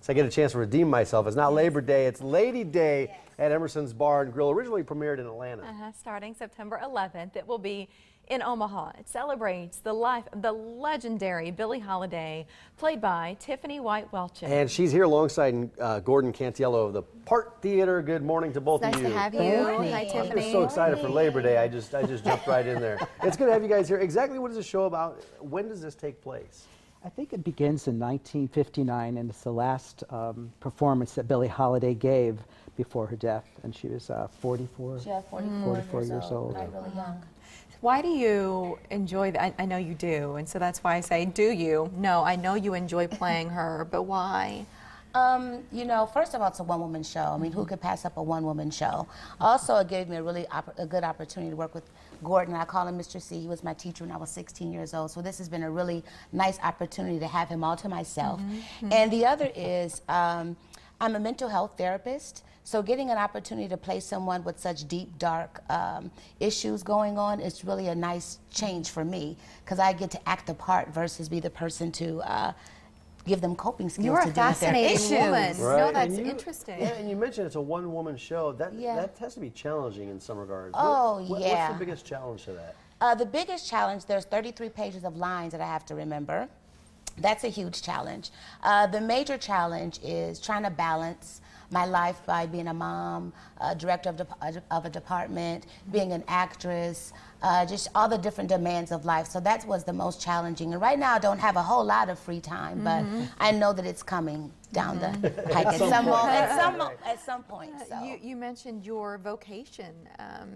So I get a chance to redeem myself. It's not Labor Day, it's Lady Day at Emerson's Bar and Grill, originally premiered in Atlanta. Starting September 11th, it will be in Omaha. It celebrates the life of the legendary Billie Holiday, played by Tiffany White-Welchen. And she's here alongside Gordon Cantiello of the Part Theater. Good morning to both of you. Nice to have you. Hi, Tiffany. I'm just so excited for Labor Day. I just jumped right in there. It's good to have you guys here. Exactly what is the show about? When does this take place? I think it begins in 1959, and it's the last performance that Billie Holiday gave before her death, and she was 44 years old. Really young. Why do you enjoy that? I know you do, and so that's why I say, do you? No, I know you enjoy playing her, but why? You know, first of all, it's a one-woman show. I mean, who could pass up a one-woman show? Also, it gave me a good opportunity to work with Gordon. I call him Mr. C. He was my teacher when I was 16 years old. So this has been a really nice opportunity to have him all to myself. And the other is, I'm a mental health therapist. So getting an opportunity to play someone with such deep, dark issues going on is really a nice change for me, because I get to act the part versus be the person to give them coping skills. You're to a fascinating woman. Right. No, that's And interesting. Yeah, and you mentioned it's a one-woman show. That has to be challenging in some regards. Oh, What's the biggest challenge to that? The biggest challenge, there's 33 pages of lines that I have to remember. That's a huge challenge. The major challenge is trying to balance my life by being a mom, director of a department, being an actress, just all the different demands of life. So that was the most challenging. And right now I don't have a whole lot of free time, but I know that it's coming down the pike at some point. So. You mentioned your vocation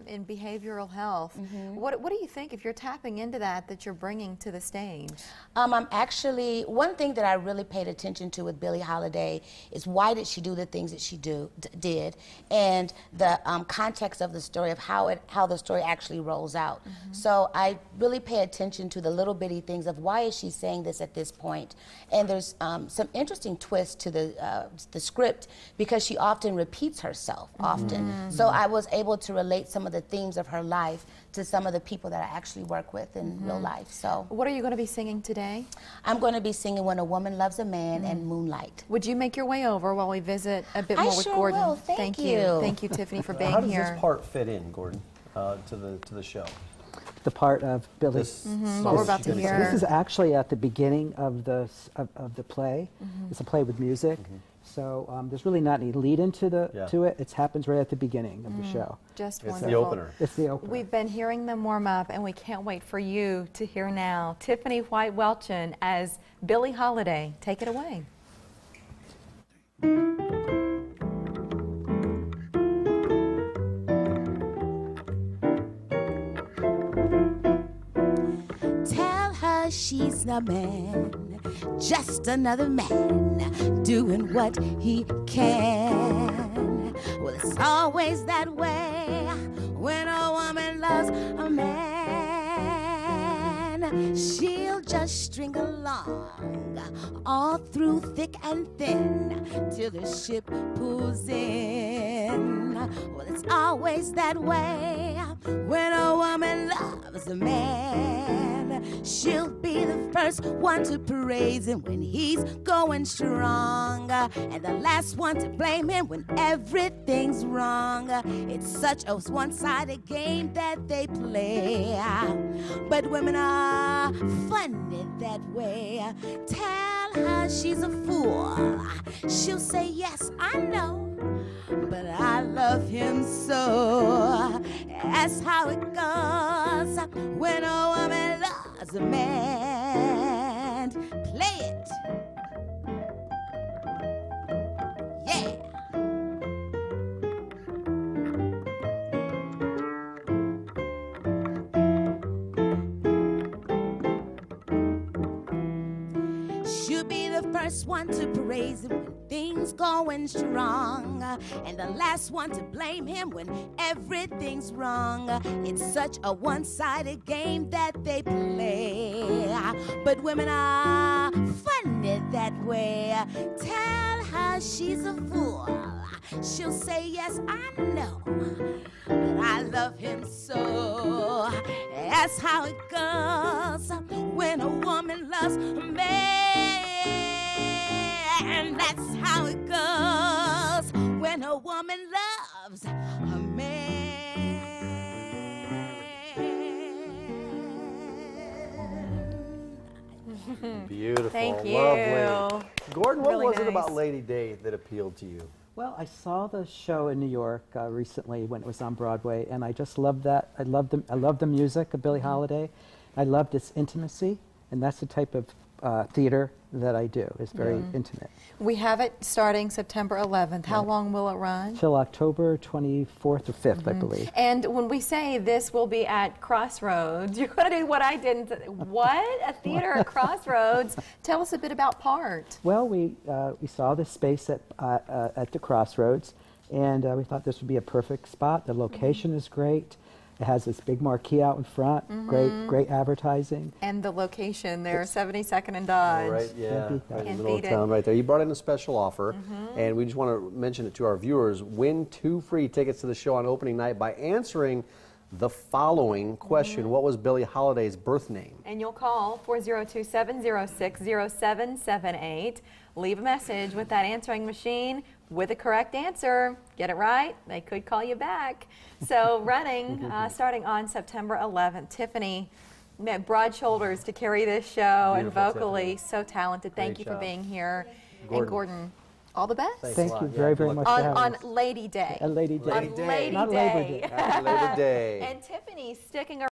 in behavioral health. What do you think, if you're tapping into that you're bringing to the stage? I'm actually, one thing that I really paid attention to with Billie Holiday is why did she do the things that she did, and the context of the story, of how the story actually rolls out. So I really pay attention to the little bitty things of why is she saying this at this point. And there's some interesting twists to the script, because she often repeats herself So I was able to relate some of the themes of her life to some of the people that I actually work with in real life. So what are you going to be singing today? I'm going to be singing When a Woman Loves a Man and Moonlight. Would you make your way over while we visit a bit more with Gordon? Will. Thank you. Thank you, Tiffany, for being here. How does here. this part fit in, Gordon, to the show? The part of Billie. What we're about to hear. This is actually at the beginning of the play. It's a play with music. So there's really not any lead into to it. It happens right at the beginning of the show. Just it's wonderful. The opener. It's the opener. We've been hearing them warm up, and we can't wait for you to hear now. Tiffany White-Welchen as Billie Holiday. Take it away. Tell her she's a man, just another man, doing what he can. Well, it's always that way when a woman loves a man. She'll just string along all through thick and thin till the ship pulls in. Well, it's always that way when a woman loves a man. She'll be the first one to praise him when he's going strong, and the last one to blame him when everything's wrong. It's such a one-sided game that they play, but women are funny that way. Tell her she's a fool, she'll say, yes, I know, but I love him so. That's how it goes when a woman loves a man. Play it. Yeah. She'll be the first one to praise him when things going strong, and the last one to blame him when everything's wrong. It's such a one-sided game that they play, but women are funny that way. Tell her she's a fool, she'll say, yes, I know, but I love him so. That's how it goes when a woman loves a man. And that's how it goes when a woman loves a man. Beautiful. Thank you. Lovely. Gordon, what Really was it nice. about Lady Day that appealed to you? Well, I saw the show in New York recently when it was on Broadway, and I just loved that. I loved the music of Billie Holiday. I loved its intimacy, and that's the type of theater that I do. It's very intimate. We have it starting September 11th. How long will it run? Till October 24th or 5th, I believe. And when we say this will be at Crossroads, you're going to do what I didn't. What? A theater at Crossroads? Tell us a bit about part. Well, we saw this space at the Crossroads, and we thought this would be a perfect spot. The location is great. It has this big marquee out in front, great advertising. And the location there, 72nd and Dodge. Right, yeah, beat right in Can't the middle of beat it. town right there. You brought in a special offer, and we just want to mention it to our viewers. Win 2 free tickets to the show on opening night by answering the following question. What was Billie Holiday's birth name? And you'll call 402-706-0778. Leave a message with that answering machine with the correct answer. Get it right, they could call you back. So running, starting on September 11th. Tiffany, broad shoulders to carry this show, and Beautiful, vocally Tiffany. so talented. Thank Great you for job. being here. Gordon. And Gordon, all the best. Thanks. Thank a you lot. Yeah, very, good very luck. much for having On us. Lady Day. And Lady Day. On Lady Not Day. Labor Day. Happy Labor Day. And Tiffany's sticking around.